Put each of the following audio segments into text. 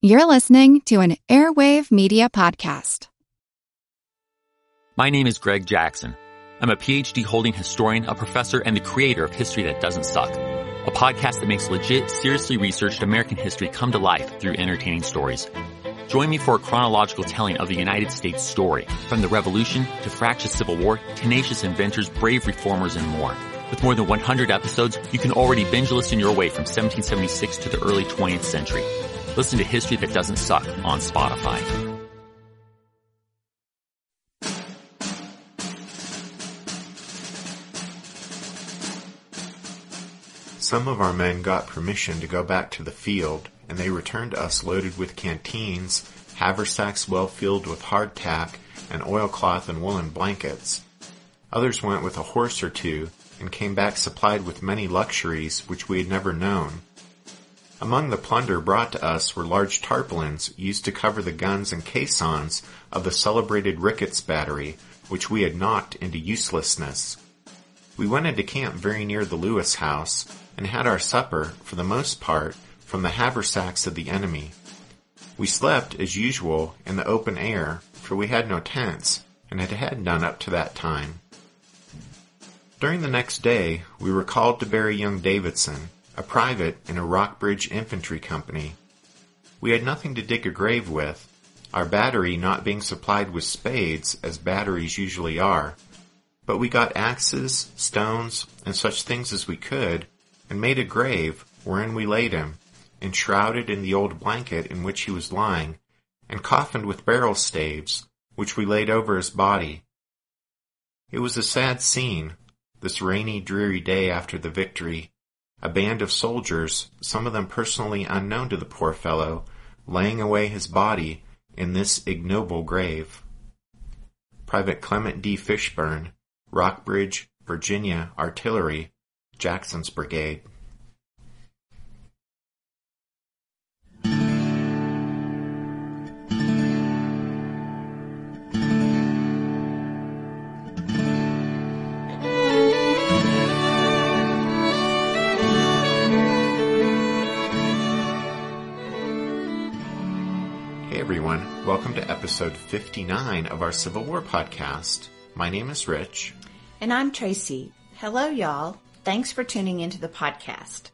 You're listening to an Airwave Media Podcast. My name is Greg Jackson. I'm a PhD-holding historian, a professor, and the creator of History That Doesn't Suck, a podcast that makes legit, seriously researched American history come to life through entertaining stories. Join me for a chronological telling of the United States story, from the Revolution to fractious Civil War, tenacious inventors, brave reformers, and more. With more than 100 episodes, you can already binge listen your way from 1776 to the early 20th century. Listen to History That Doesn't Suck on Spotify. Some of our men got permission to go back to the field, and they returned to us loaded with canteens, haversacks well filled with hardtack, and oilcloth and woolen blankets. Others went with a horse or two, and came back supplied with many luxuries which we had never known. Among the plunder brought to us were large tarpaulins used to cover the guns and caissons of the celebrated Ricketts battery, which we had knocked into uselessness. We went into camp very near the Lewis house, and had our supper, for the most part, from the haversacks of the enemy. We slept, as usual, in the open air, for we had no tents, and had none up to that time. During the next day, we were called to bury young Davidson, a private in a Rockbridge infantry company. We had nothing to dig a grave with, our battery not being supplied with spades, as batteries usually are, but we got axes, stones, and such things as we could, and made a grave wherein we laid him, enshrouded in the old blanket in which he was lying, and coffined with barrel staves, which we laid over his body. It was a sad scene, this rainy, dreary day after the victory, a band of soldiers, some of them personally unknown to the poor fellow, laying away his body in this ignoble grave. Private Clement D. Fishburne, Rockbridge, Virginia, Artillery, Jackson's Brigade. Welcome to episode 59 of our Civil War podcast. My name is Rich. And I'm Tracy. Hello, y'all. Thanks for tuning into the podcast.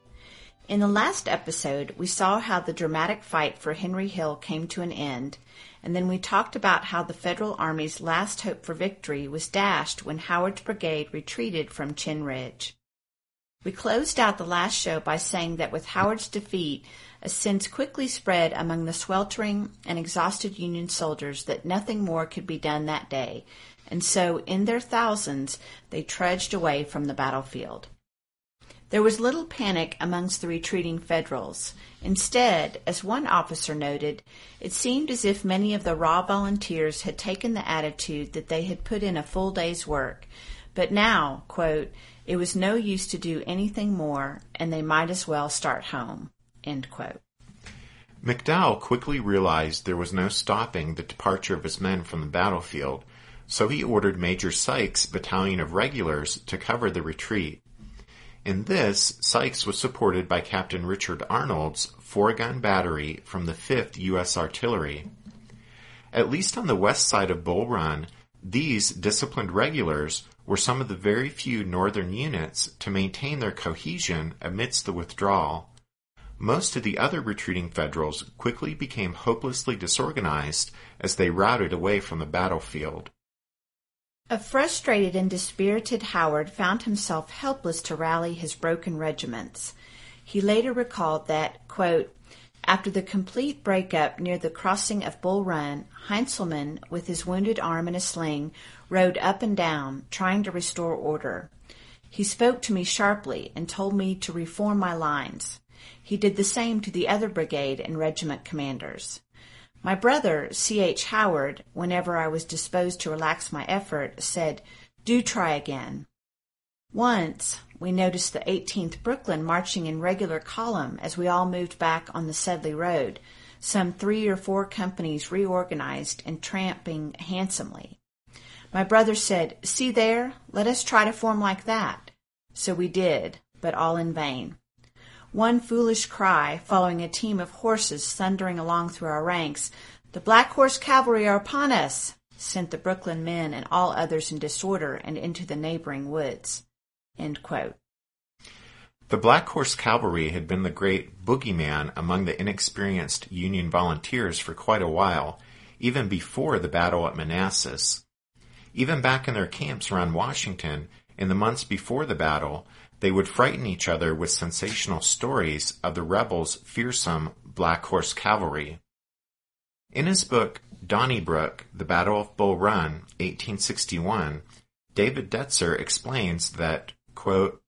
In the last episode, we saw how the dramatic fight for Henry Hill came to an end, and then we talked about how the Federal Army's last hope for victory was dashed when Howard's brigade retreated from Chinn Ridge. We closed out the last show by saying that with Howard's defeat, a sense quickly spread among the sweltering and exhausted Union soldiers that nothing more could be done that day, and so in their thousands they trudged away from the battlefield. There was little panic amongst the retreating Federals. Instead, as one officer noted, it seemed as if many of the raw volunteers had taken the attitude that they had put in a full day's work, but now, quote, it was no use to do anything more, and they might as well start home. End quote. McDowell quickly realized there was no stopping the departure of his men from the battlefield, so he ordered Major Sykes' battalion of regulars to cover the retreat. In this, Sykes was supported by Captain Richard Arnold's 4-gun battery from the 5th U.S. Artillery. At least on the west side of Bull Run, these disciplined regulars were some of the very few northern units to maintain their cohesion amidst the withdrawal. Most of the other retreating Federals quickly became hopelessly disorganized as they routed away from the battlefield. A frustrated and dispirited Howard found himself helpless to rally his broken regiments. He later recalled that, quote, after the complete breakup near the crossing of Bull Run, Heintzelman, with his wounded arm in a sling, rode up and down, trying to restore order. He spoke to me sharply and told me to reform my lines. He did the same to the other brigade and regiment commanders. My brother, C.H. Howard, whenever I was disposed to relax my effort, said, do try again. Once, we noticed the 18th Brooklyn marching in regular column as we all moved back on the Sedley Road, some 3 or 4 companies reorganized and tramping handsomely. My brother said, see there, let us try to form like that. So we did, but all in vain. One foolish cry, following a team of horses thundering along through our ranks, "The Black Horse Cavalry are upon us!" sent the Brooklyn men and all others in disorder and into the neighboring woods. End quote. The Black Horse Cavalry had been the great boogeyman among the inexperienced Union volunteers for quite a while, even before the Battle at Manassas. Even back in their camps around Washington, in the months before the battle, they would frighten each other with sensational stories of the rebels' fearsome Black Horse Cavalry. In his book, Donnybrook, The Battle of Bull Run, 1861, David Detzer explains that, quote,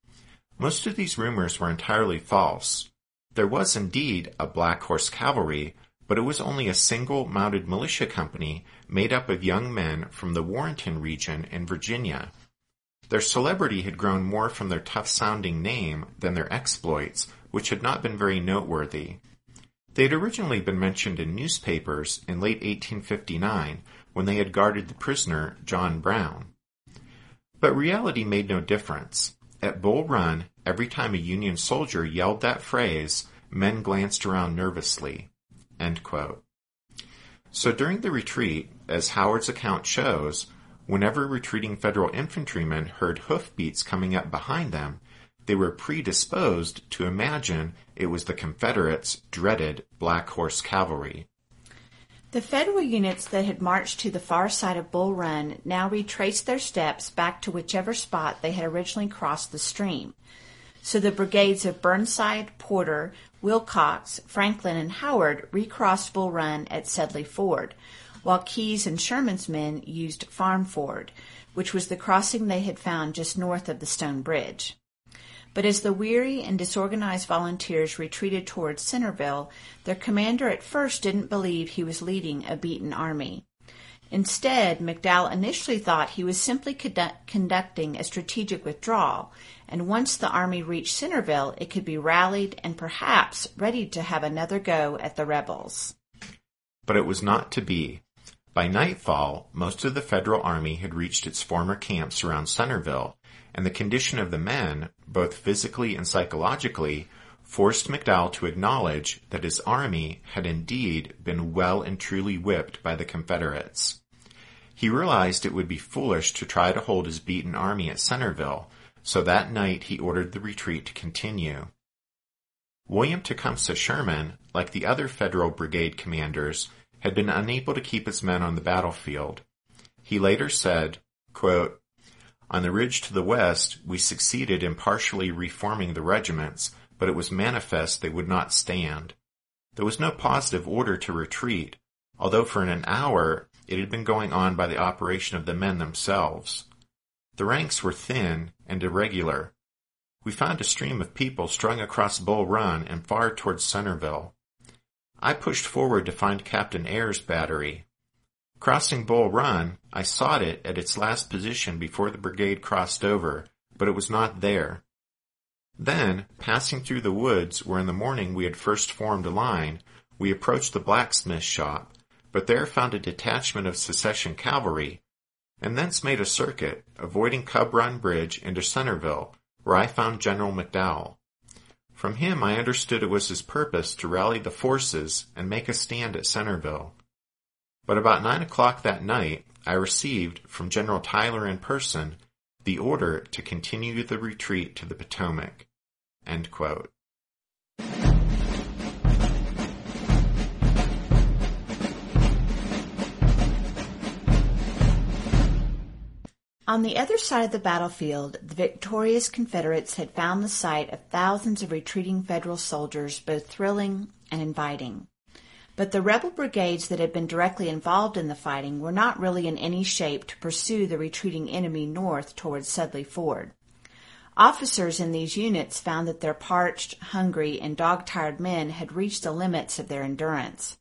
"Most of these rumors were entirely false. There was indeed a Black Horse Cavalry, but it was only a single mounted militia company made up of young men from the Warrenton region in Virginia. Their celebrity had grown more from their tough-sounding name than their exploits, which had not been very noteworthy. They had originally been mentioned in newspapers in late 1859 when they had guarded the prisoner John Brown. But reality made no difference. At Bull Run, every time a Union soldier yelled that phrase, men glanced around nervously." End quote. So during the retreat, as Howard's account shows, whenever retreating Federal infantrymen heard hoofbeats coming up behind them, they were predisposed to imagine it was the Confederates' dreaded Black Horse Cavalry. The Federal units that had marched to the far side of Bull Run now retraced their steps back to whichever spot they had originally crossed the stream. So the brigades of Burnside, Porter, Wilcox, Franklin, and Howard recrossed Bull Run at Sedley Ford, while Keyes and Sherman's men used Farm Ford, which was the crossing they had found just north of the Stone Bridge. But as the weary and disorganized volunteers retreated towards Centerville, their commander at first didn't believe he was leading a beaten army. Instead, McDowell initially thought he was simply conducting a strategic withdrawal, and once the army reached Centerville, it could be rallied and perhaps ready to have another go at the rebels. But it was not to be. By nightfall, most of the Federal Army had reached its former camps around Centerville, and the condition of the men, both physically and psychologically, forced McDowell to acknowledge that his army had indeed been well and truly whipped by the Confederates. He realized it would be foolish to try to hold his beaten army at Centerville, so that night he ordered the retreat to continue. William Tecumseh Sherman, like the other Federal brigade commanders, had been unable to keep his men on the battlefield. He later said, quote, "On the ridge to the west, we succeeded in partially reforming the regiments, but it was manifest they would not stand. There was no positive order to retreat, although for an hour it had been going on by the operation of the men themselves. The ranks were thin and irregular. We found a stream of people strung across Bull Run and far towards Centerville. I pushed forward to find Captain Ayer's battery. Crossing Bull Run, I sought it at its last position before the brigade crossed over, but it was not there. Then, passing through the woods where in the morning we had first formed a line, we approached the blacksmith's shop, but there found a detachment of secession cavalry, and thence made a circuit, avoiding Cub Run Bridge into Centerville, where I found General McDowell. From him I understood it was his purpose to rally the forces and make a stand at Centerville. But about 9 o'clock that night, I received, from General Tyler in person, the order to continue the retreat to the Potomac." End quote. On the other side of the battlefield, the victorious Confederates had found the sight of thousands of retreating Federal soldiers both thrilling and inviting. But the rebel brigades that had been directly involved in the fighting were not really in any shape to pursue the retreating enemy north towards Sedley Ford. Officers in these units found that their parched, hungry, and dog-tired men had reached the limits of their endurance.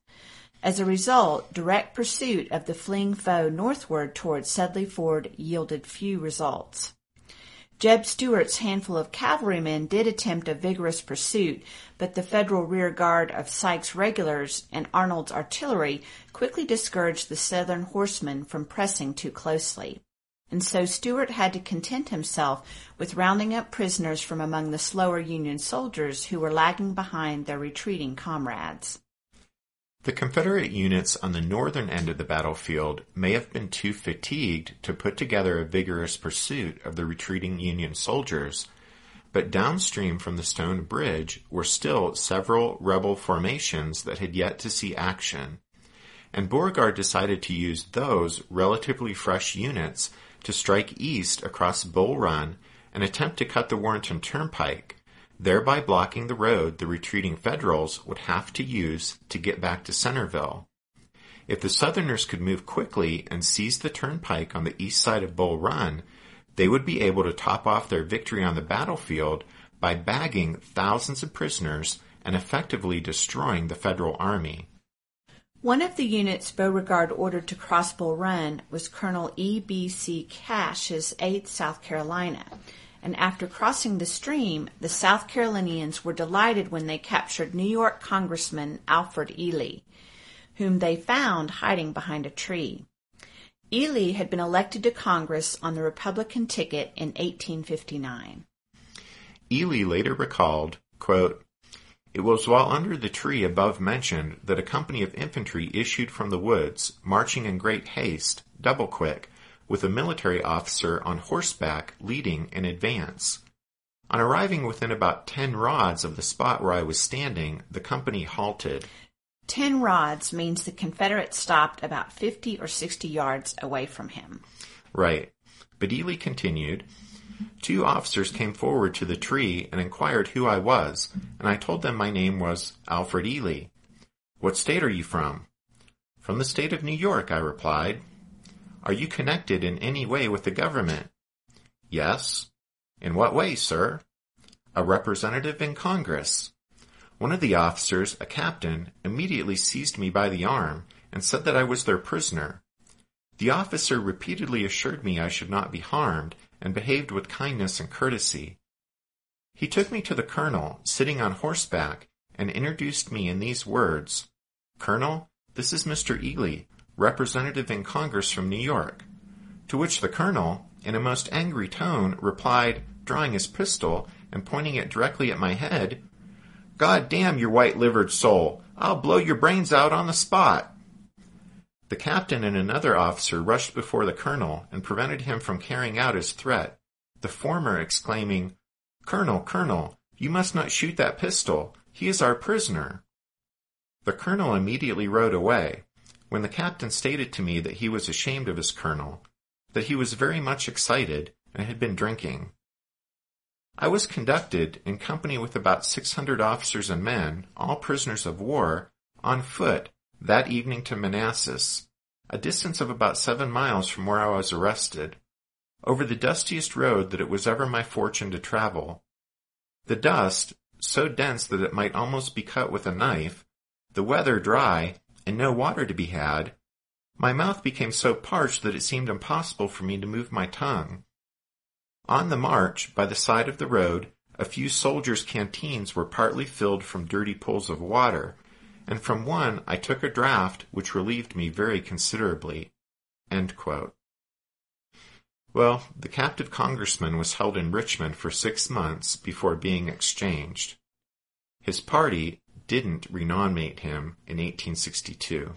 As a result, direct pursuit of the fleeing foe northward towards Sedley Ford yielded few results. Jeb Stuart's handful of cavalrymen did attempt a vigorous pursuit, but the Federal rear guard of Sykes' regulars and Arnold's artillery quickly discouraged the Southern horsemen from pressing too closely. and so Stuart had to content himself with rounding up prisoners from among the slower Union soldiers who were lagging behind their retreating comrades. The Confederate units on the northern end of the battlefield may have been too fatigued to put together a vigorous pursuit of the retreating Union soldiers, but downstream from the stone bridge were still several rebel formations that had yet to see action, and Beauregard decided to use those relatively fresh units to strike east across Bull Run and attempt to cut the Warrenton Turnpike, thereby blocking the road the retreating Federals would have to use to get back to Centerville. If the Southerners could move quickly and seize the turnpike on the east side of Bull Run, they would be able to top off their victory on the battlefield by bagging thousands of prisoners and effectively destroying the Federal Army. One of the units Beauregard ordered to cross Bull Run was Colonel E.B.C. Cash's 8th South Carolina, and after crossing the stream, the South Carolinians were delighted when they captured New York Congressman Alfred Ely, whom they found hiding behind a tree. Ely had been elected to Congress on the Republican ticket in 1859. Ely later recalled, quote, "It was while under the tree above mentioned that a company of infantry issued from the woods, marching in great haste, double quick, with a military officer on horseback leading in advance. On arriving within about 10 rods of the spot where I was standing, the company halted." 10 rods means the Confederates stopped about 50 or 60 yards away from him. Right. But Ely continued, "2 officers came forward to the tree and inquired who I was, and I told them my name was Alfred Ely. 'What state are you from?' 'From the state of New York,' I replied. 'Are you connected in any way with the government?' 'Yes.' 'In what way, sir?' 'A representative in Congress.' One of the officers, a captain, immediately seized me by the arm and said that I was their prisoner. The officer repeatedly assured me I should not be harmed and behaved with kindness and courtesy. He took me to the colonel, sitting on horseback, and introduced me in these words, 'Colonel, this is Mr. Ely, representative in Congress from New York.' To which the colonel, in a most angry tone, replied, drawing his pistol and pointing it directly at my head, 'God damn your white-livered soul! I'll blow your brains out on the spot!' The captain and another officer rushed before the colonel and prevented him from carrying out his threat, the former exclaiming, 'Colonel, Colonel, you must not shoot that pistol. He is our prisoner.' The colonel immediately rode away, when the captain stated to me that he was ashamed of his colonel, that he was very much excited and had been drinking. I was conducted, in company with about 600 officers and men, all prisoners of war, on foot that evening to Manassas, a distance of about 7 miles from where I was arrested, over the dustiest road that it was ever my fortune to travel. The dust, so dense that it might almost be cut with a knife, the weather dry, and no water to be had, my mouth became so parched that it seemed impossible for me to move my tongue. On the march, by the side of the road, a few soldiers' canteens were partly filled from dirty pools of water, and from one I took a draught which relieved me very considerably." End quote. Well, the captive congressman was held in Richmond for 6 months before being exchanged. His party didn't renominate him in 1862.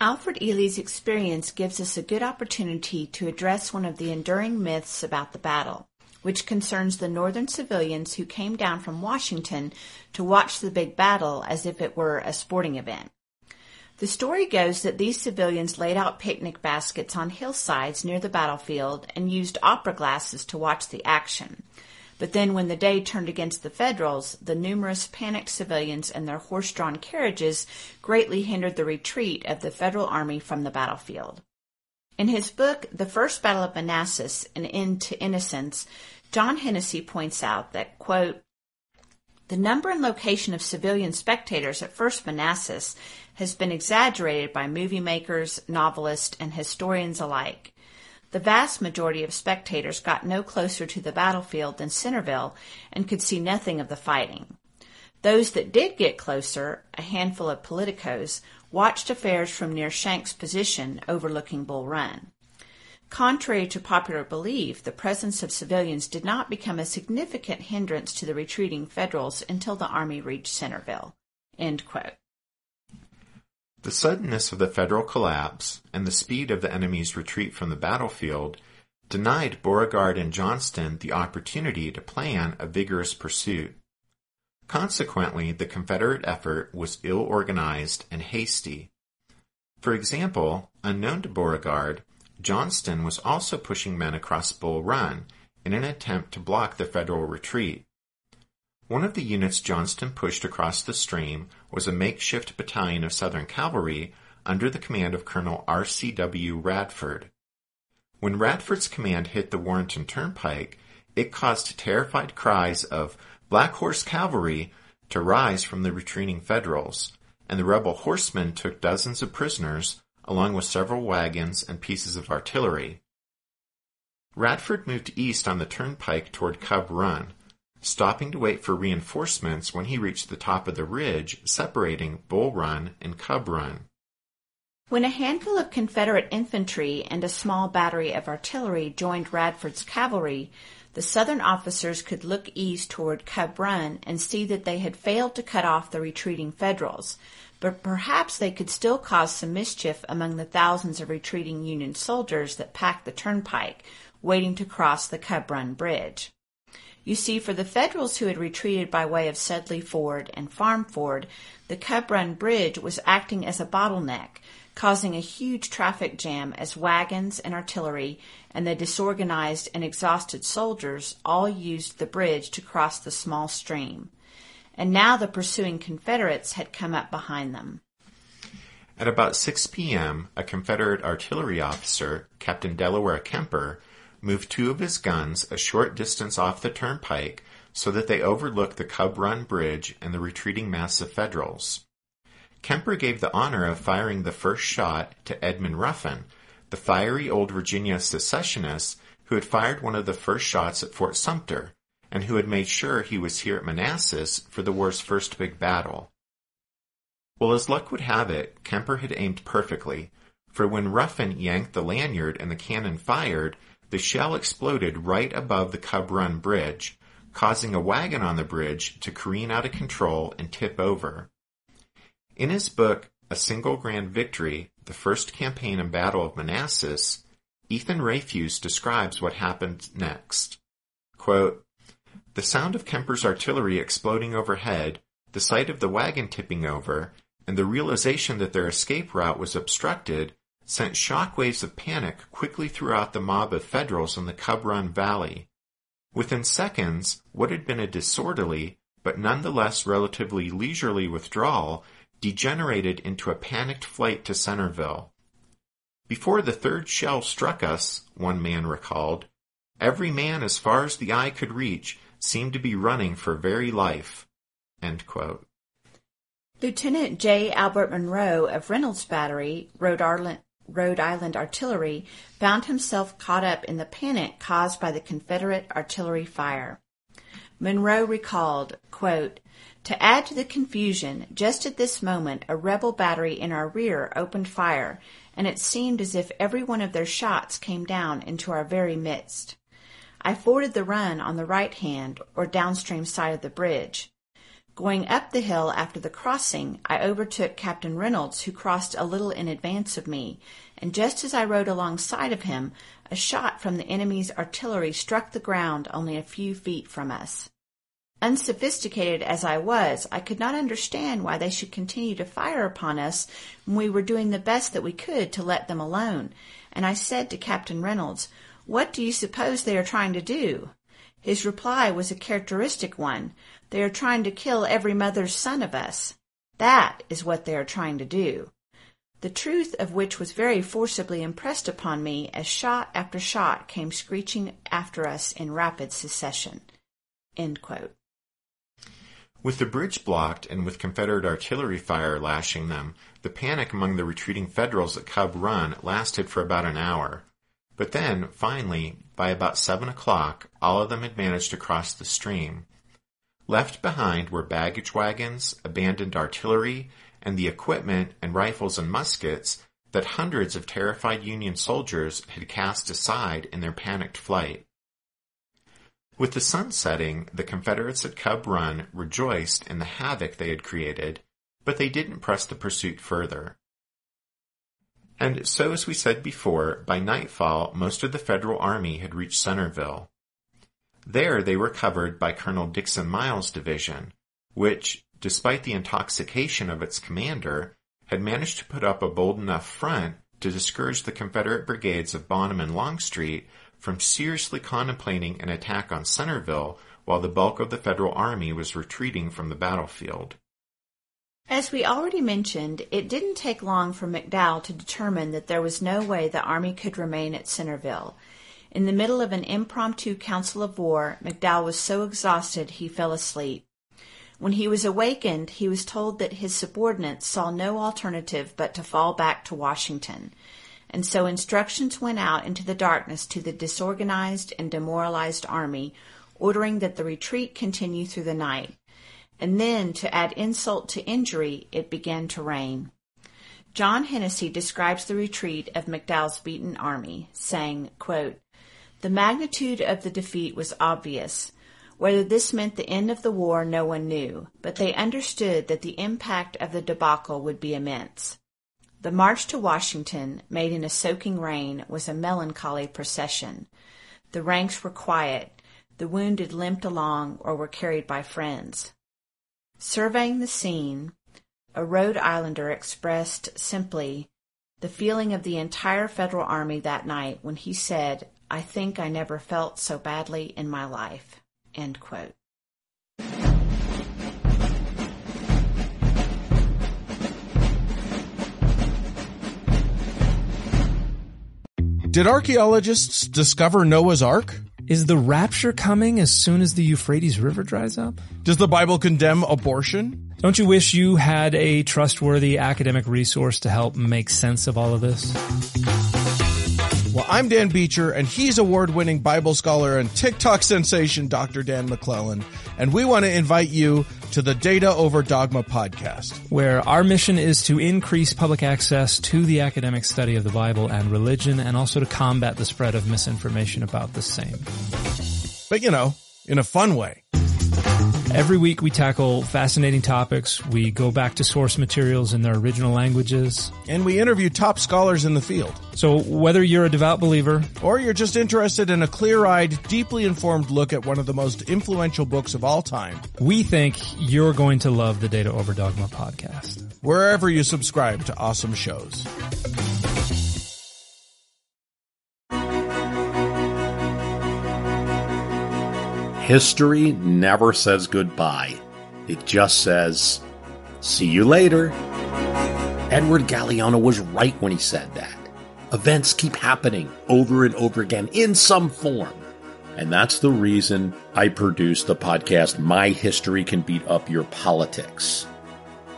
Alfred Ely's experience gives us a good opportunity to address one of the enduring myths about the battle, which concerns the Northern civilians who came down from Washington to watch the big battle as if it were a sporting event. The story goes that these civilians laid out picnic baskets on hillsides near the battlefield and used opera glasses to watch the action. But then when the day turned against the Federals, the numerous panicked civilians and their horse-drawn carriages greatly hindered the retreat of the Federal Army from the battlefield. In his book, The First Battle of Manassas, An End to Innocence, John Hennessy points out that, quote, "The number and location of civilian spectators at First Manassas has been exaggerated by movie makers, novelists, and historians alike. The vast majority of spectators got no closer to the battlefield than Centerville and could see nothing of the fighting. Those that did get closer, a handful of politicos, watched affairs from near Shanks' position overlooking Bull Run. Contrary to popular belief, the presence of civilians did not become a significant hindrance to the retreating Federals until the Army reached Centerville." End quote. The suddenness of the Federal collapse and the speed of the enemy's retreat from the battlefield denied Beauregard and Johnston the opportunity to plan a vigorous pursuit. Consequently, the Confederate effort was ill-organized and hasty. For example, unknown to Beauregard, Johnston was also pushing men across Bull Run in an attempt to block the Federal retreat. One of the units Johnston pushed across the stream was a makeshift battalion of Southern cavalry under the command of Colonel R.C.W. Radford. When Radford's command hit the Warrenton Turnpike, it caused terrified cries of "Black Horse Cavalry" to rise from the retreating Federals, and the rebel horsemen took dozens of prisoners, along with several wagons and pieces of artillery. Radford moved east on the turnpike toward Cub Run, stopping to wait for reinforcements when he reached the top of the ridge separating Bull Run and Cub Run. When a handful of Confederate infantry and a small battery of artillery joined Radford's cavalry, the Southern officers could look east toward Cub Run and see that they had failed to cut off the retreating Federals, but perhaps they could still cause some mischief among the thousands of retreating Union soldiers that packed the turnpike, waiting to cross the Cub Run Bridge. You see, for the Federals who had retreated by way of Sedley Ford and Farm Ford, the Cub Run Bridge was acting as a bottleneck, causing a huge traffic jam as wagons and artillery and the disorganized and exhausted soldiers all used the bridge to cross the small stream. And now the pursuing Confederates had come up behind them. At about 6 p.m., a Confederate artillery officer, Captain Delaware Kemper, moved 2 of his guns a short distance off the turnpike so that they overlooked the Cub Run Bridge and the retreating mass of Federals. Kemper gave the honor of firing the first shot to Edmund Ruffin, the fiery old Virginia secessionist who had fired one of the first shots at Fort Sumter, and who had made sure he was here at Manassas for the war's first big battle. Well, as luck would have it, Kemper had aimed perfectly, for when Ruffin yanked the lanyard and the cannon fired, the shell exploded right above the Cub Run Bridge, causing a wagon on the bridge to careen out of control and tip over. In his book, A Single Grand Victory, The First Campaign and Battle of Manassas, Ethan Rayfuse describes what happened next. Quote, "The sound of Kemper's artillery exploding overhead, the sight of the wagon tipping over, and the realization that their escape route was obstructed sent shockwaves of panic quickly throughout the mob of Federals in the Cub Run Valley. Within seconds, what had been a disorderly, but nonetheless relatively leisurely withdrawal degenerated into a panicked flight to Centerville. Before the third shell struck us," one man recalled, "every man as far as the eye could reach seemed to be running for very life." End quote. Lieutenant J. Albert Monroe of Reynolds Battery, Rhode Island Artillery, found himself caught up in the panic caused by the Confederate artillery fire. Monroe recalled, quote, "To add to the confusion, just at this moment a rebel battery in our rear opened fire, and it seemed as if every one of their shots came down into our very midst. I forded the run on the right hand or downstream side of the bridge. Going up the hill after the crossing, I overtook Captain Reynolds, who crossed a little in advance of me, and just as I rode alongside of him, a shot from the enemy's artillery struck the ground only a few feet from us. Unsophisticated as I was, I could not understand why they should continue to fire upon us when we were doing the best that we could to let them alone, and I said to Captain Reynolds, 'What do you suppose they are trying to do?' His reply was a characteristic one. 'They are trying to kill every mother's son of us. That is what they are trying to do.' The truth of which was very forcibly impressed upon me as shot after shot came screeching after us in rapid succession." End quote. With the bridge blocked and with Confederate artillery fire lashing them, the panic among the retreating Federals at Cub Run lasted for about an hour. But then, finally, by about 7 o'clock, all of them had managed to cross the stream. Left behind were baggage wagons, abandoned artillery, and the equipment and rifles and muskets that hundreds of terrified Union soldiers had cast aside in their panicked flight. With the sun setting, the Confederates at Cub Run rejoiced in the havoc they had created, but they didn't press the pursuit further. And so, as we said before, by nightfall, most of the Federal Army had reached Centerville. There they were covered by Colonel Dixon Miles' division, which, despite the intoxication of its commander, had managed to put up a bold enough front to discourage the Confederate brigades of Bonham and Longstreet from seriously contemplating an attack on Centerville while the bulk of the Federal Army was retreating from the battlefield. As we already mentioned, it didn't take long for McDowell to determine that there was no way the Army could remain at Centerville. In the middle of an impromptu council of war, McDowell was so exhausted he fell asleep. When he was awakened, he was told that his subordinates saw no alternative but to fall back to Washington, and so instructions went out into the darkness to the disorganized and demoralized army, ordering that the retreat continue through the night. And then, to add insult to injury, it began to rain. John Hennessy describes the retreat of McDowell's beaten army, saying, quote, "The magnitude of the defeat was obvious. Whether this meant the end of the war, no one knew, but they understood that the impact of the debacle would be immense. The march to Washington, made in a soaking rain, was a melancholy procession. The ranks were quiet. The wounded limped along or were carried by friends. Surveying the scene, a Rhode Islander expressed simply the feeling of the entire Federal Army that night when he said, 'I think I never felt so badly in my life.'" End quote. Did archaeologists discover Noah's Ark? Is the rapture coming as soon as the Euphrates River dries up? Does the Bible condemn abortion? Don't you wish you had a trustworthy academic resource to help make sense of all of this? Well, I'm Dan Beecher, and he's award-winning Bible scholar and TikTok sensation Dr. Dan McClellan, and we want to invite you to the Data Over Dogma podcast, where our mission is to increase public access to the academic study of the Bible and religion, and also to combat the spread of misinformation about the same. But, in a fun way. Every week we tackle fascinating topics. We go back to source materials in their original languages. And we interview top scholars in the field. So whether you're a devout believer, or you're just interested in a clear-eyed, deeply informed look at one of the most influential books of all time, we think you're going to love the Data Over Dogma podcast. Wherever you subscribe to awesome shows. History never says goodbye. It just says, see you later. Edward Galeano was right when he said that. Events keep happening over and over again in some form. And that's the reason I produce the podcast, My History Can Beat Up Your Politics.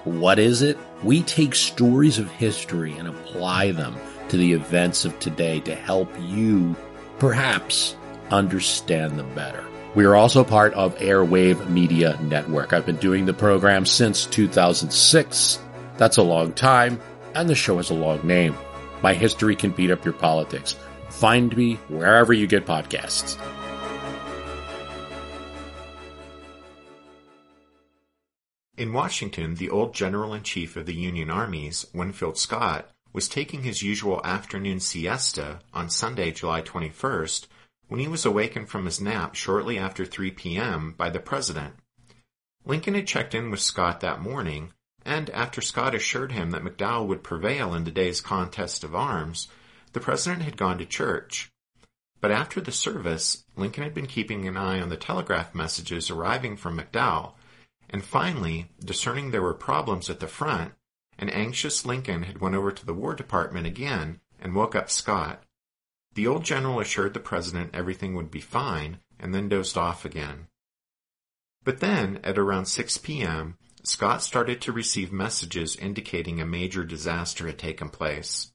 What is it? We take stories of history and apply them to the events of today to help you, perhaps, understand them better. We are also part of Airwave Media Network. I've been doing the program since 2006. That's a long time, and the show has a long name. My History Can Beat Up Your Politics. Find me wherever you get podcasts. In Washington, the old General-in-Chief of the Union Armies, Winfield Scott, was taking his usual afternoon siesta on Sunday, July 21st, when he was awakened from his nap shortly after 3 p.m. by the President. Lincoln had checked in with Scott that morning, and after Scott assured him that McDowell would prevail in the day's contest of arms, the President had gone to church. But after the service, Lincoln had been keeping an eye on the telegraph messages arriving from McDowell, and finally, discerning there were problems at the front, an anxious Lincoln had went over to the War Department again and woke up Scott. The old general assured the President everything would be fine, and then dozed off again. But then, at around 6 p.m., Scott started to receive messages indicating a major disaster had taken place.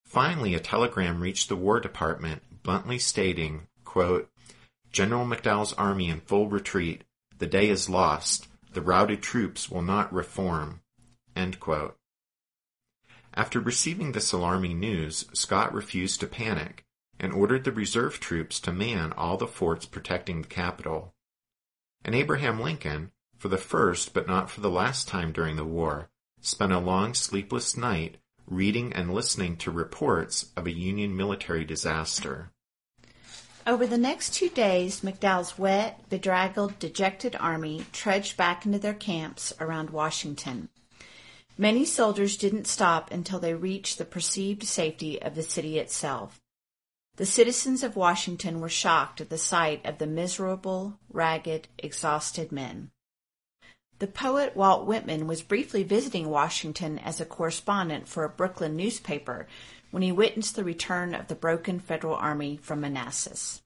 Finally, a telegram reached the War Department, bluntly stating, quote, "General McDowell's army in full retreat. The day is lost. The routed troops will not reform." End quote. After receiving this alarming news, Scott refused to panic and ordered the reserve troops to man all the forts protecting the capital. And Abraham Lincoln, for the first but not for the last time during the war, spent a long sleepless night reading and listening to reports of a Union military disaster. Over the next 2 days, McDowell's wet, bedraggled, dejected army trudged back into their camps around Washington. Many soldiers didn't stop until they reached the perceived safety of the city itself. The citizens of Washington were shocked at the sight of the miserable, ragged, exhausted men. The poet Walt Whitman was briefly visiting Washington as a correspondent for a Brooklyn newspaper when he witnessed the return of the broken Federal Army from Manassas.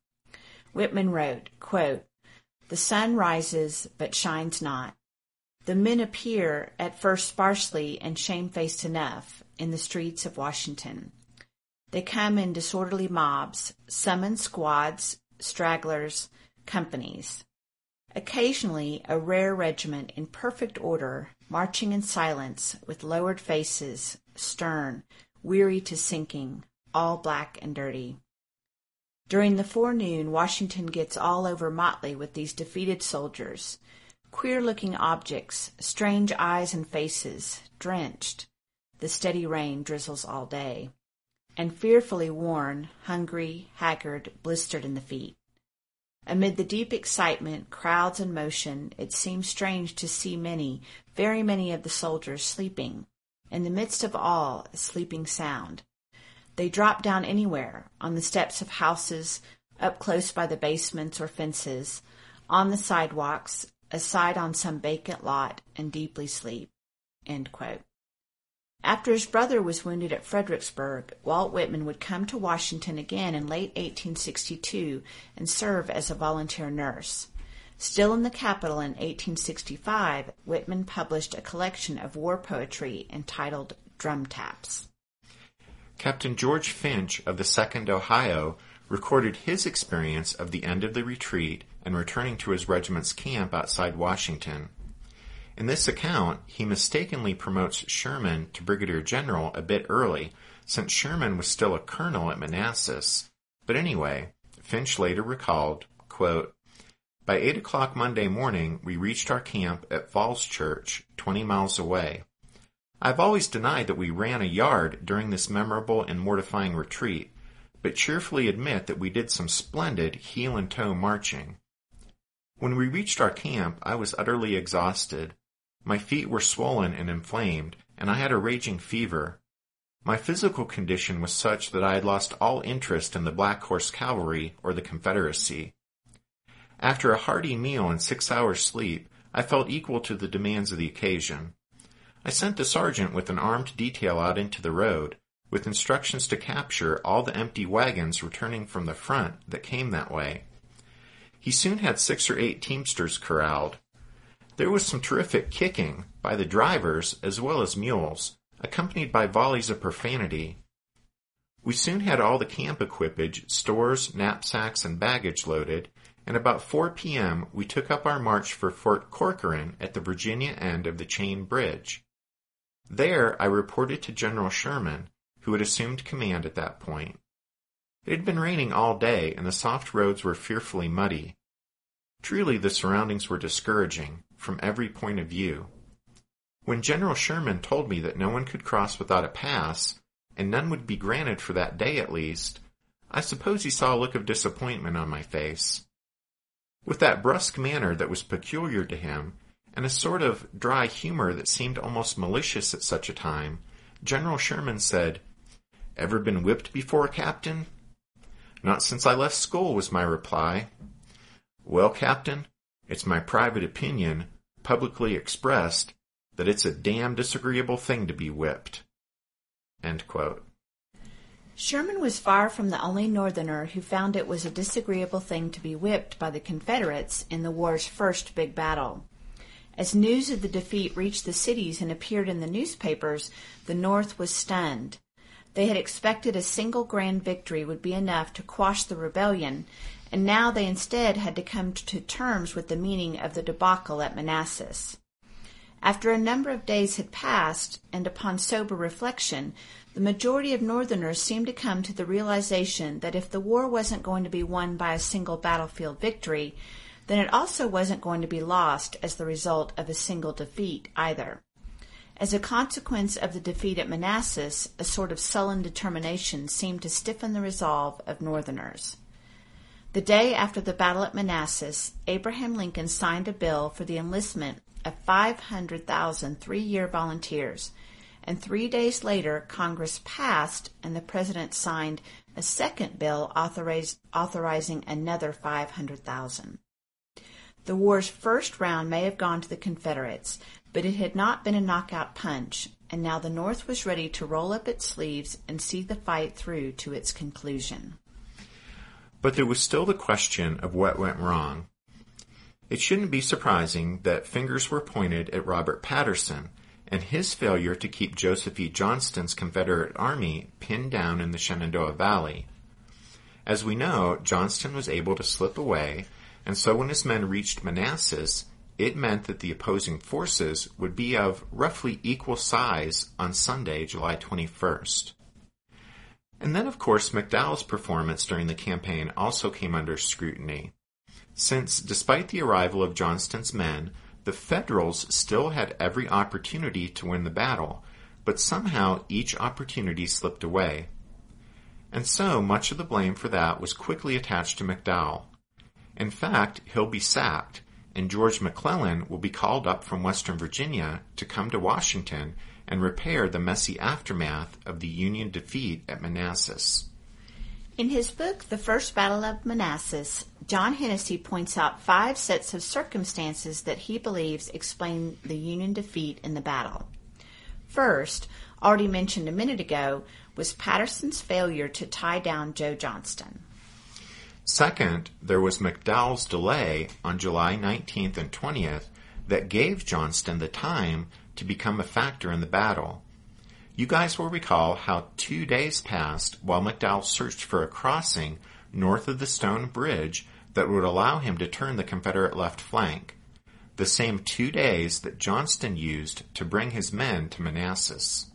Whitman wrote, quote, "The sun rises but shines not. The men appear at first sparsely and shamefaced enough in the streets of Washington. They come in disorderly mobs, some in squads, stragglers, companies. Occasionally a rare regiment in perfect order, marching in silence with lowered faces, stern, weary to sinking, all black and dirty. During the forenoon, Washington gets all over motley with these defeated soldiers, queer-looking objects, strange eyes and faces, drenched. The steady rain drizzles all day. And fearfully worn, hungry, haggard, blistered in the feet. Amid the deep excitement, crowds and motion, it seems strange to see many, very many of the soldiers sleeping. In the midst of all, a sleeping sound. They drop down anywhere, on the steps of houses, up close by the basements or fences, on the sidewalks, aside on some vacant lot, and deeply sleep." End quote. After his brother was wounded at Fredericksburg, Walt Whitman would come to Washington again in late 1862 and serve as a volunteer nurse. Still in the capital in 1865, Whitman published a collection of war poetry entitled Drum Taps. Captain George Finch of the 2nd Ohio recorded his experience of the end of the retreat and returning to his regiment's camp outside Washington. In this account, he mistakenly promotes Sherman to brigadier general a bit early, since Sherman was still a colonel at Manassas. But anyway, Finch later recalled, quote, "By 8 o'clock Monday morning, we reached our camp at Falls Church, 20 miles away. I've always denied that we ran a yard during this memorable and mortifying retreat, but cheerfully admit that we did some splendid heel-and-toe marching. When we reached our camp, I was utterly exhausted. My feet were swollen and inflamed, and I had a raging fever. My physical condition was such that I had lost all interest in the Black Horse Cavalry or the Confederacy. After a hearty meal and 6 hours' sleep, I felt equal to the demands of the occasion. I sent the sergeant with an armed detail out into the road, with instructions to capture all the empty wagons returning from the front that came that way. He soon had 6 or 8 teamsters corralled. There was some terrific kicking by the drivers as well as mules, accompanied by volleys of profanity. We soon had all the camp equipage, stores, knapsacks, and baggage loaded, and about 4 p.m. we took up our march for Fort Corcoran at the Virginia end of the Chain Bridge. There I reported to General Sherman, who had assumed command at that point. It had been raining all day, and the soft roads were fearfully muddy. Truly the surroundings were discouraging, from every point of view. When General Sherman told me that no one could cross without a pass, and none would be granted for that day at least, I suppose he saw a look of disappointment on my face. With that brusque manner that was peculiar to him, and a sort of dry humor that seemed almost malicious at such a time, General Sherman said, "Ever been whipped before, Captain?" "Not since I left school," was my reply. "Well, Captain, it's my private opinion, publicly expressed, that it's a damn disagreeable thing to be whipped." End quote. Sherman was far from the only Northerner who found it was a disagreeable thing to be whipped by the Confederates in the war's first big battle. As news of the defeat reached the cities and appeared in the newspapers, the North was stunned. They had expected a single grand victory would be enough to quash the rebellion, and now they instead had to come to terms with the meaning of the debacle at Manassas. After a number of days had passed, and upon sober reflection, the majority of Northerners seemed to come to the realization that if the war wasn't going to be won by a single battlefield victory, then it also wasn't going to be lost as the result of a single defeat either. As a consequence of the defeat at Manassas, a sort of sullen determination seemed to stiffen the resolve of Northerners. The day after the battle at Manassas, Abraham Lincoln signed a bill for the enlistment of 500,000 three-year volunteers, and 3 days later Congress passed and the President signed a second bill authorizing another 500,000. The war's first round may have gone to the Confederates, but it had not been a knockout punch, and now the North was ready to roll up its sleeves and see the fight through to its conclusion. But there was still the question of what went wrong. It shouldn't be surprising that fingers were pointed at Robert Patterson and his failure to keep Joseph E. Johnston's Confederate army pinned down in the Shenandoah Valley. As we know, Johnston was able to slip away, and so when his men reached Manassas, it meant that the opposing forces would be of roughly equal size on Sunday, July 21st. And then, of course, McDowell's performance during the campaign also came under scrutiny, since despite the arrival of Johnston's men, the Federals still had every opportunity to win the battle, but somehow each opportunity slipped away. And so much of the blame for that was quickly attached to McDowell. In fact, he'll be sacked, and George McClellan will be called up from Western Virginia to come to Washington and repair the messy aftermath of the Union defeat at Manassas. In his book, The First Battle of Manassas, John Hennessy points out 5 sets of circumstances that he believes explain the Union defeat in the battle. First, already mentioned a minute ago, was Patterson's failure to tie down Joe Johnston. Second, there was McDowell's delay on July 19th and 20th that gave Johnston the time to become a factor in the battle. You guys will recall how 2 days passed while McDowell searched for a crossing north of the Stone Bridge that would allow him to turn the Confederate left flank, the same 2 days that Johnston used to bring his men to Manassas.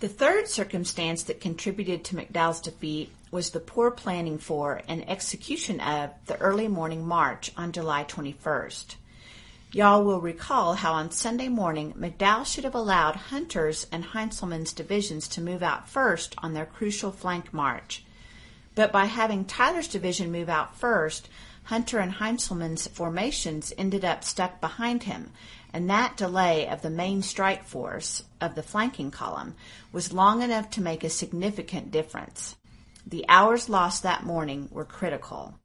The third circumstance that contributed to McDowell's defeat was the poor planning for and execution of the early morning march on July 21st. Y'all will recall how on Sunday morning, McDowell should have allowed Hunter's and Heintzelman's divisions to move out first on their crucial flank march. But by having Tyler's division move out first, Hunter and Heintzelman's formations ended up stuck behind him, and that delay of the main strike force of the flanking column was long enough to make a significant difference. The hours lost that morning were critical.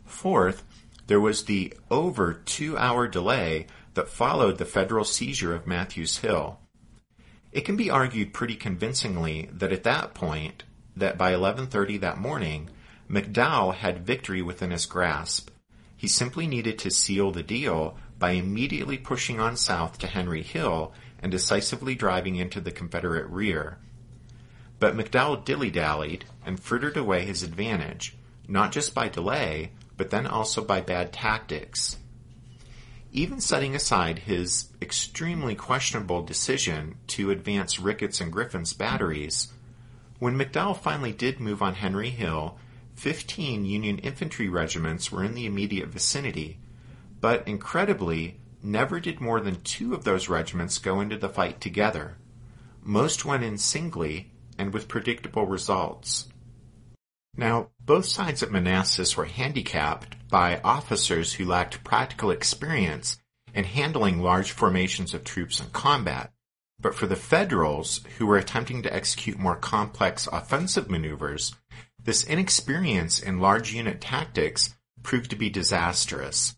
Fourth, there was the over 2-hour delay that followed the Federal seizure of Matthews Hill. It can be argued pretty convincingly that at that point, that by 11:30 that morning, McDowell had victory within his grasp. He simply needed to seal the deal by immediately pushing on south to Henry Hill and decisively driving into the Confederate rear. But McDowell dilly-dallied and frittered away his advantage, not just by delay, but then also by bad tactics. Even setting aside his extremely questionable decision to advance Ricketts and Griffin's batteries, when McDowell finally did move on Henry Hill, 15 Union infantry regiments were in the immediate vicinity, but incredibly, never did more than 2 of those regiments go into the fight together. Most went in singly and with predictable results. Now, both sides at Manassas were handicapped by officers who lacked practical experience in handling large formations of troops in combat, but for the Federals, who were attempting to execute more complex offensive maneuvers, this inexperience in large unit tactics proved to be disastrous.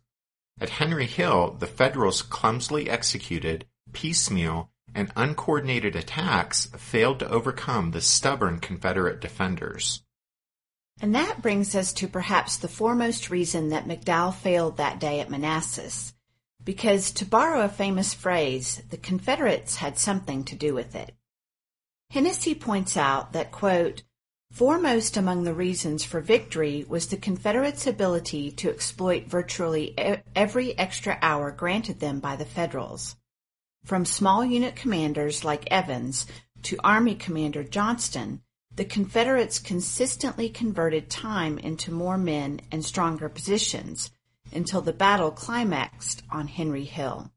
At Henry Hill, the Federals' clumsily executed, piecemeal, and uncoordinated attacks failed to overcome the stubborn Confederate defenders. And that brings us to perhaps the foremost reason that McDowell failed that day at Manassas. Because, to borrow a famous phrase, the Confederates had something to do with it. Hennessy points out that, quote, foremost among the reasons for victory was the Confederates' ability to exploit virtually every extra hour granted them by the Federals. From small unit commanders like Evans to Army Commander Johnston, the Confederates consistently converted time into more men and stronger positions until the battle climaxed on Henry Hill.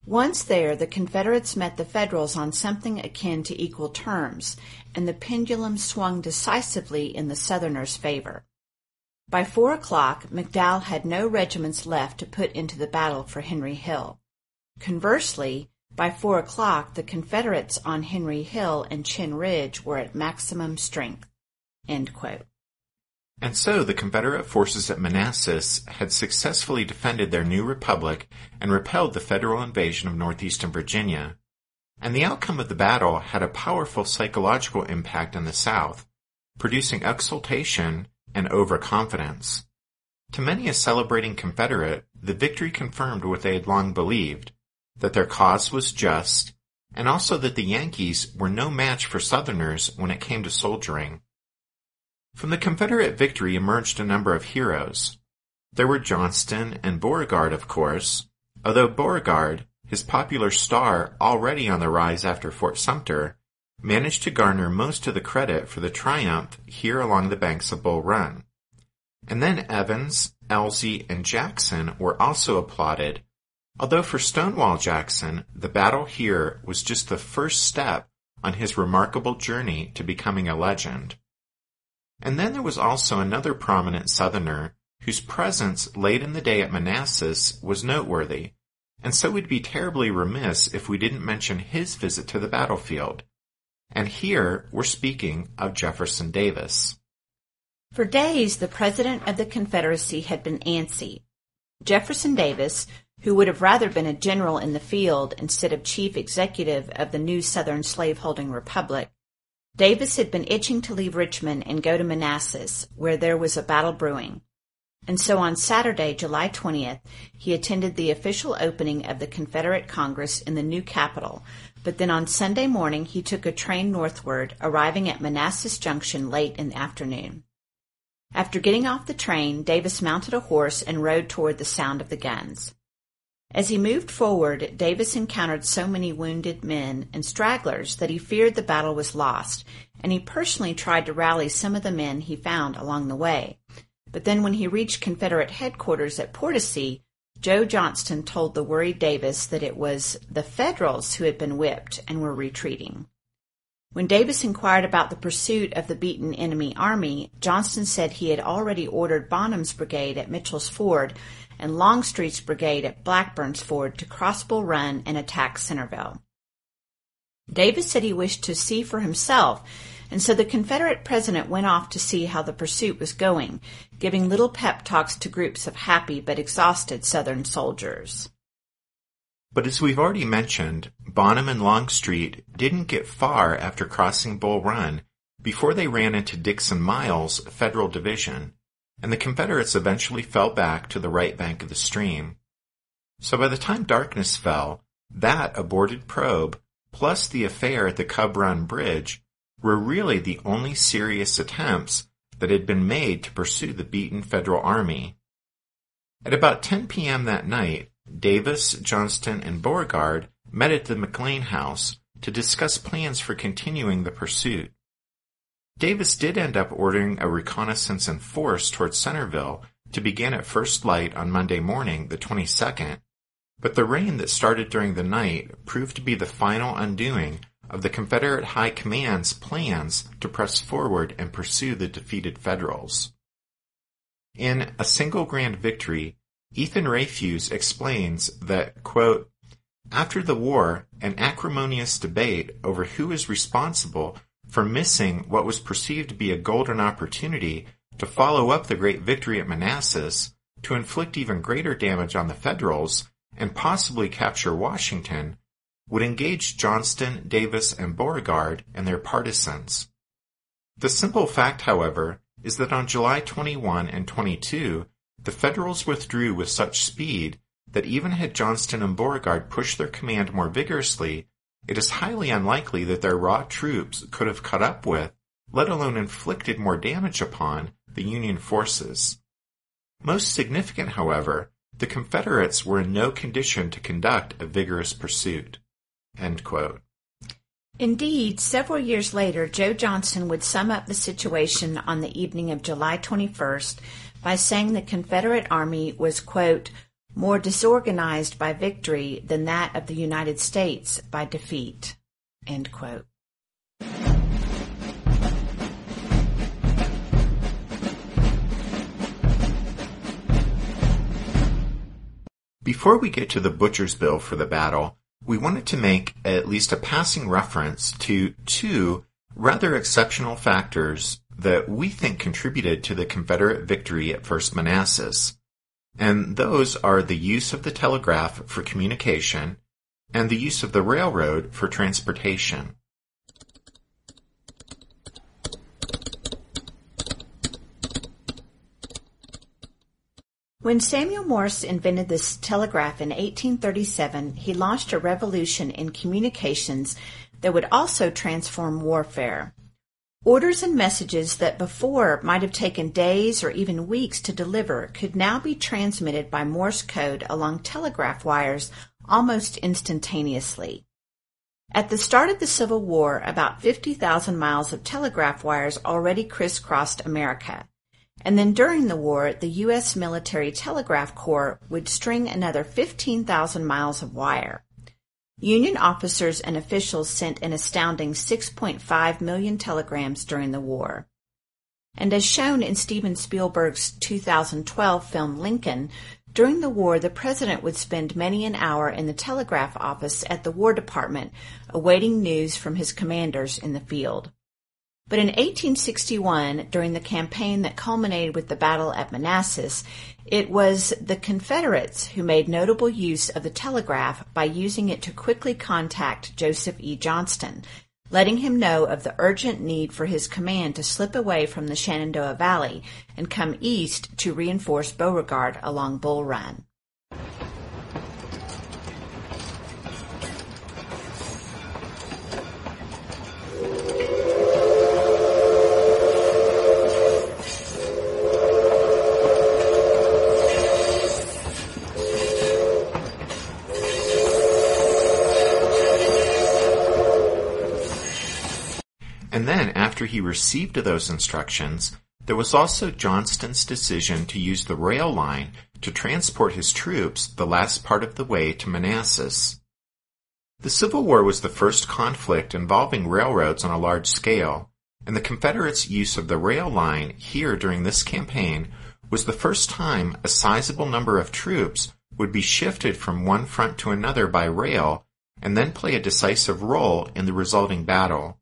Once there, the Confederates met the Federals on something akin to equal terms, and the pendulum swung decisively in the Southerners' favor. By 4 o'clock, McDowell had no regiments left to put into the battle for Henry Hill. Conversely, by 4 o'clock, the Confederates on Henry Hill and Chin Ridge were at maximum strength." End quote. And so the Confederate forces at Manassas had successfully defended their new republic and repelled the Federal invasion of northeastern Virginia. And the outcome of the battle had a powerful psychological impact on the South, producing exultation and overconfidence. To many a celebrating Confederate, the victory confirmed what they had long believed, that their cause was just, and also that the Yankees were no match for Southerners when it came to soldiering. From the Confederate victory emerged a number of heroes. There were Johnston and Beauregard, of course, although Beauregard, his popular star already on the rise after Fort Sumter, managed to garner most of the credit for the triumph here along the banks of Bull Run. And then Evans, Elzey, and Jackson were also applauded, although for Stonewall Jackson, the battle here was just the first step on his remarkable journey to becoming a legend. And then there was also another prominent Southerner whose presence late in the day at Manassas was noteworthy, and so we'd be terribly remiss if we didn't mention his visit to the battlefield. And here we're speaking of Jefferson Davis. For days, the President of the Confederacy had been antsy. Jefferson Davis, who would have rather been a general in the field instead of chief executive of the new Southern slaveholding republic, Davis had been itching to leave Richmond and go to Manassas, where there was a battle brewing. And so on Saturday, July 20th, he attended the official opening of the Confederate Congress in the new capital, but then on Sunday morning he took a train northward, arriving at Manassas Junction late in the afternoon. After getting off the train, Davis mounted a horse and rode toward the sound of the guns. As he moved forward, Davis encountered so many wounded men and stragglers that he feared the battle was lost, and he personally tried to rally some of the men he found along the way. But then when he reached Confederate headquarters at Portishead, Joe Johnston told the worried Davis that it was the Federals who had been whipped and were retreating. When Davis inquired about the pursuit of the beaten enemy army, Johnston said he had already ordered Bonham's brigade at Mitchell's Ford and Longstreet's brigade at Blackburn's Ford to cross Bull Run and attack Centerville. Davis said he wished to see for himself, and so the Confederate president went off to see how the pursuit was going, giving little pep talks to groups of happy but exhausted Southern soldiers. But as we've already mentioned, Bonham and Longstreet didn't get far after crossing Bull Run before they ran into Dixon Miles' Federal division, and the Confederates eventually fell back to the right bank of the stream. So by the time darkness fell, that aborted probe, plus the affair at the Cub Run Bridge, were really the only serious attempts that had been made to pursue the beaten Federal Army. At about 10 p.m. that night, Davis, Johnston, and Beauregard met at the McLean House to discuss plans for continuing the pursuit. Davis did end up ordering a reconnaissance in force towards Centerville to begin at first light on Monday morning, the 22nd, but the rain that started during the night proved to be the final undoing of the Confederate High Command's plans to press forward and pursue the defeated Federals. In A Single Grand Victory, Ethan Rayfuse explains that, quote, "After the war, an acrimonious debate over who is responsible for missing what was perceived to be a golden opportunity to follow up the great victory at Manassas, to inflict even greater damage on the Federals, and possibly capture Washington, would engage Johnston, Davis, and Beauregard and their partisans. The simple fact, however, is that on July 21 and 22, the Federals withdrew with such speed that even had Johnston and Beauregard pushed their command more vigorously, it is highly unlikely that their raw troops could have caught up with, let alone inflicted more damage upon, the Union forces. Most significant, however, the Confederates were in no condition to conduct a vigorous pursuit." End quote. Indeed, several years later, Joe Johnston would sum up the situation on the evening of July 21st by saying the Confederate Army was, quote, "more disorganized by victory than that of the United States by defeat." End quote. Before we get to the butcher's bill for the battle, we wanted to make at least a passing reference to two rather exceptional factors that we think contributed to the Confederate victory at First Manassas, and those are the use of the telegraph for communication and the use of the railroad for transportation. When Samuel Morse invented the telegraph in 1837, he launched a revolution in communications that would also transform warfare. Orders and messages that before might have taken days or even weeks to deliver could now be transmitted by Morse code along telegraph wires almost instantaneously. At the start of the Civil War, about 50,000 miles of telegraph wires already crisscrossed America. And then during the war, the U.S. Military Telegraph Corps would string another 15,000 miles of wire. Union officers and officials sent an astounding 6.5 million telegrams during the war. And as shown in Steven Spielberg's 2012 film Lincoln, during the war the president would spend many an hour in the telegraph office at the War Department awaiting news from his commanders in the field. But in 1861, during the campaign that culminated with the Battle at Manassas, it was the Confederates who made notable use of the telegraph by using it to quickly contact Joseph E. Johnston, letting him know of the urgent need for his command to slip away from the Shenandoah Valley and come east to reinforce Beauregard along Bull Run. And then, after he received those instructions, there was also Johnston's decision to use the rail line to transport his troops the last part of the way to Manassas. The Civil War was the first conflict involving railroads on a large scale, and the Confederates' use of the rail line here during this campaign was the first time a sizable number of troops would be shifted from one front to another by rail and then play a decisive role in the resulting battle.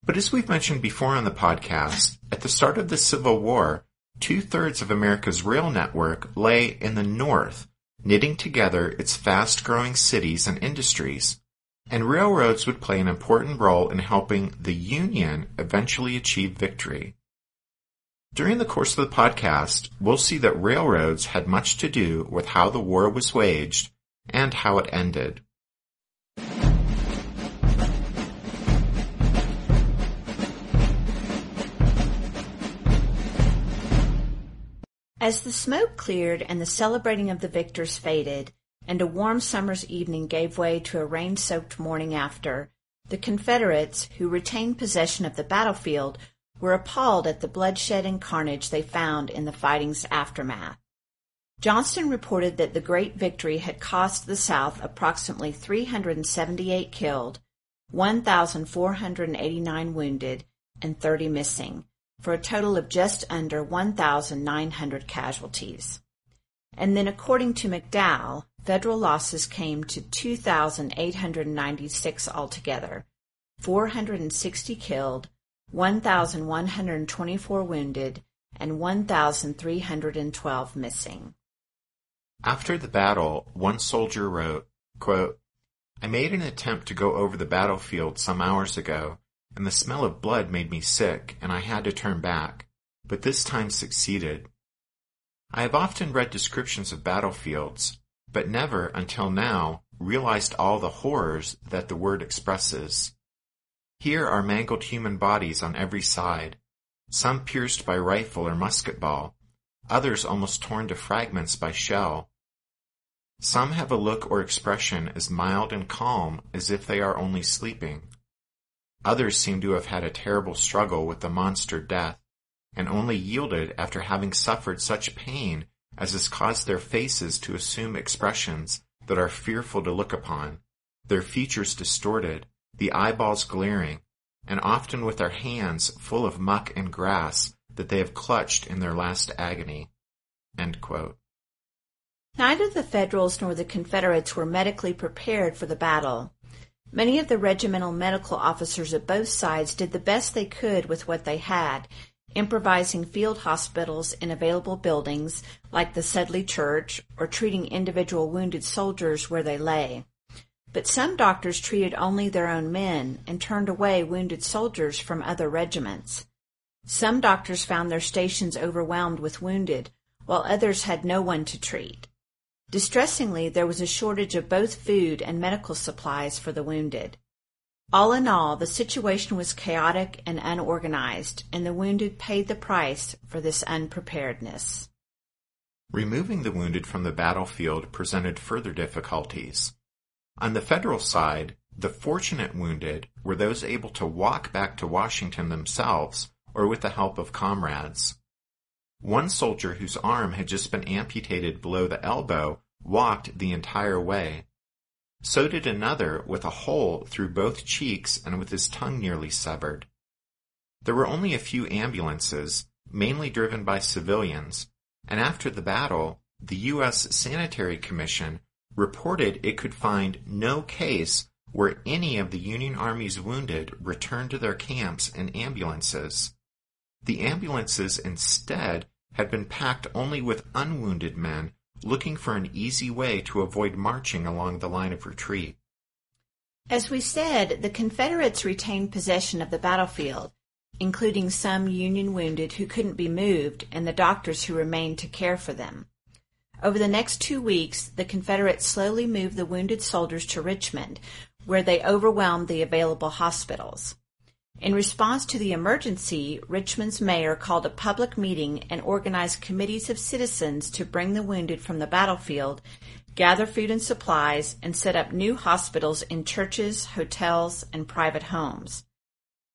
But as we've mentioned before on the podcast, at the start of the Civil War, 2/3 of America's rail network lay in the North, knitting together its fast-growing cities and industries, and railroads would play an important role in helping the Union eventually achieve victory. During the course of the podcast, we'll see that railroads had much to do with how the war was waged and how it ended. As the smoke cleared and the celebrating of the victors faded, and a warm summer's evening gave way to a rain-soaked morning after, the Confederates, who retained possession of the battlefield, were appalled at the bloodshed and carnage they found in the fighting's aftermath. Johnston reported that the great victory had cost the South approximately 378 killed, 1,489 wounded, and 30 missing, for a total of just under 1,900 casualties. And then according to McDowell, federal losses came to 2,896 altogether, 460 killed, 1,124 wounded, and 1,312 missing. After the battle, one soldier wrote, quote, "I made an attempt to go over the battlefield some hours ago, and the smell of blood made me sick, and I had to turn back, but this time succeeded. I have often read descriptions of battlefields, but never, until now, realized all the horrors that the word expresses. Here are mangled human bodies on every side, some pierced by rifle or musket ball, others almost torn to fragments by shell. Some have a look or expression as mild and calm as if they are only sleeping. Others seem to have had a terrible struggle with the monster death, and only yielded after having suffered such pain as has caused their faces to assume expressions that are fearful to look upon, their features distorted, the eyeballs glaring, and often with their hands full of muck and grass that they have clutched in their last agony." End quote. Neither the Federals nor the Confederates were medically prepared for the battle. Many of the regimental medical officers of both sides did the best they could with what they had, improvising field hospitals in available buildings like the Sedley Church, or treating individual wounded soldiers where they lay. But some doctors treated only their own men and turned away wounded soldiers from other regiments. Some doctors found their stations overwhelmed with wounded, while others had no one to treat. Distressingly, there was a shortage of both food and medical supplies for the wounded. All in all, the situation was chaotic and unorganized, and the wounded paid the price for this unpreparedness. Removing the wounded from the battlefield presented further difficulties. On the Federal side, the fortunate wounded were those able to walk back to Washington themselves or with the help of comrades. One soldier whose arm had just been amputated below the elbow walked the entire way. So did another with a hole through both cheeks and with his tongue nearly severed. There were only a few ambulances, mainly driven by civilians, and after the battle, the U.S. Sanitary Commission reported it could find no case where any of the Union Army's wounded returned to their camps in ambulances. The ambulances instead had been packed only with unwounded men looking for an easy way to avoid marching along the line of retreat. As we said, the Confederates retained possession of the battlefield, including some Union wounded who couldn't be moved and the doctors who remained to care for them. Over the next 2 weeks, the Confederates slowly moved the wounded soldiers to Richmond, where they overwhelmed the available hospitals. In response to the emergency, Richmond's mayor called a public meeting and organized committees of citizens to bring the wounded from the battlefield, gather food and supplies, and set up new hospitals in churches, hotels, and private homes.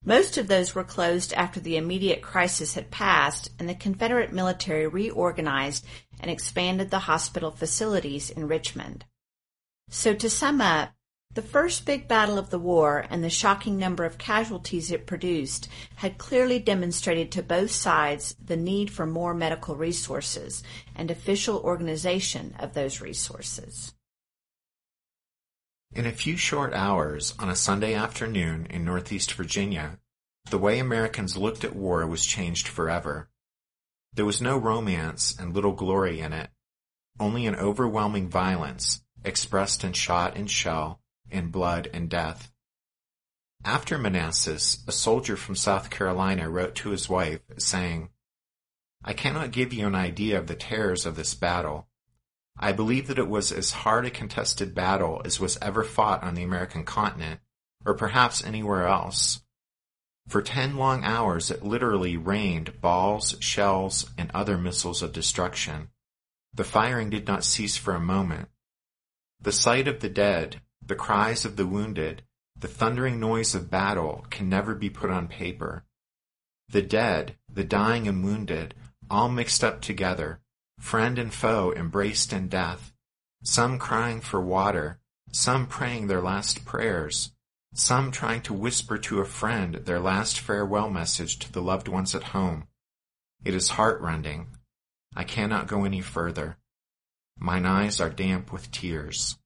Most of those were closed after the immediate crisis had passed, and the Confederate military reorganized and expanded the hospital facilities in Richmond. So to sum up, the first big battle of the war and the shocking number of casualties it produced had clearly demonstrated to both sides the need for more medical resources and official organization of those resources. In a few short hours on a Sunday afternoon in Northeast Virginia, the way Americans looked at war was changed forever. There was no romance and little glory in it, only an overwhelming violence expressed in shot and shell, in blood and death. After Manassas, a soldier from South Carolina wrote to his wife, saying, "I cannot give you an idea of the terrors of this battle. I believe that it was as hard a contested battle as was ever fought on the American continent, or perhaps anywhere else. For 10 long hours it literally rained balls, shells, and other missiles of destruction. The firing did not cease for a moment. The sight of the dead, the cries of the wounded, the thundering noise of battle can never be put on paper. The dead, the dying and wounded, all mixed up together, friend and foe embraced in death, some crying for water, some praying their last prayers, some trying to whisper to a friend their last farewell message to the loved ones at home. It is heart-rending. I cannot go any further. Mine eyes are damp with tears."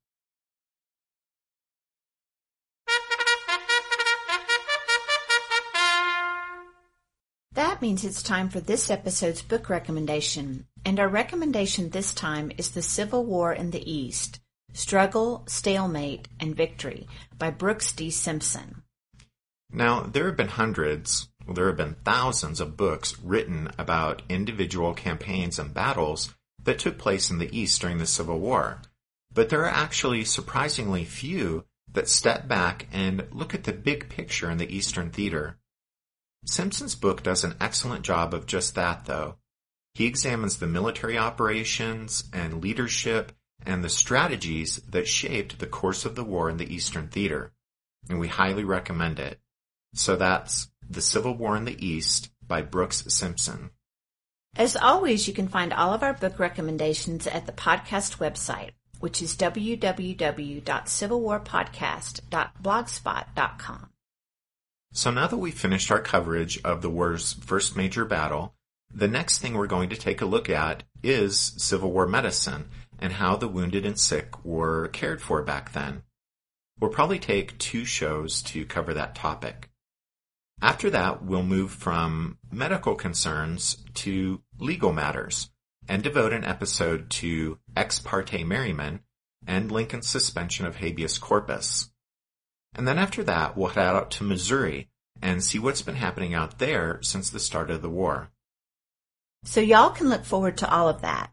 That means it's time for this episode's book recommendation, and our recommendation this time is The Civil War in the East, Struggle, Stalemate, and Victory by Brooks D. Simpson. Now, there have been there have been thousands of books written about individual campaigns and battles that took place in the East during the Civil War, but there are actually surprisingly few that step back and look at the big picture in the Eastern theater. Simpson's book does an excellent job of just that, though. He examines the military operations and leadership and the strategies that shaped the course of the war in the Eastern Theater, and we highly recommend it. So that's The Civil War in the East by Brooks Simpson. As always, you can find all of our book recommendations at the podcast website, which is www.civilwarpodcast.blogspot.com. So now that we've finished our coverage of the war's first major battle, the next thing we're going to take a look at is Civil War medicine and how the wounded and sick were cared for back then. We'll probably take 2 shows to cover that topic. After that, we'll move from medical concerns to legal matters and devote an episode to ex parte Merryman and Lincoln's suspension of habeas corpus. And then after that, we'll head out to Missouri and see what's been happening out there since the start of the war. So y'all can look forward to all of that.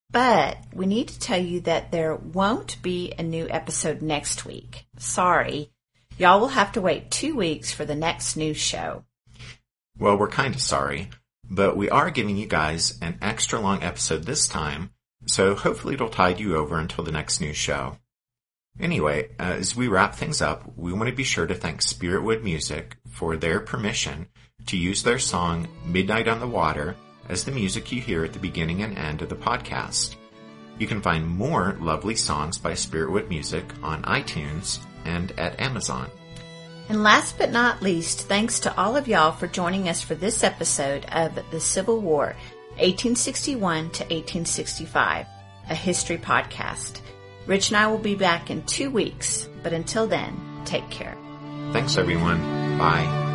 But we need to tell you that there won't be a new episode next week. Sorry. Y'all will have to wait 2 weeks for the next new show. Well, we're kind of sorry, but we are giving you guys an extra long episode this time, so hopefully it'll tide you over until the next new show. Anyway, as we wrap things up, we want to be sure to thank Spiritwood Music for their permission to use their song Midnight on the Water as the music you hear at the beginning and end of the podcast. You can find more lovely songs by Spiritwood Music on iTunes and at Amazon. And last but not least, thanks to all of y'all for joining us for this episode of The Civil War, 1861 to 1865, a history podcast. Rich and I will be back in 2 weeks, but until then, take care. Thanks everyone. Bye.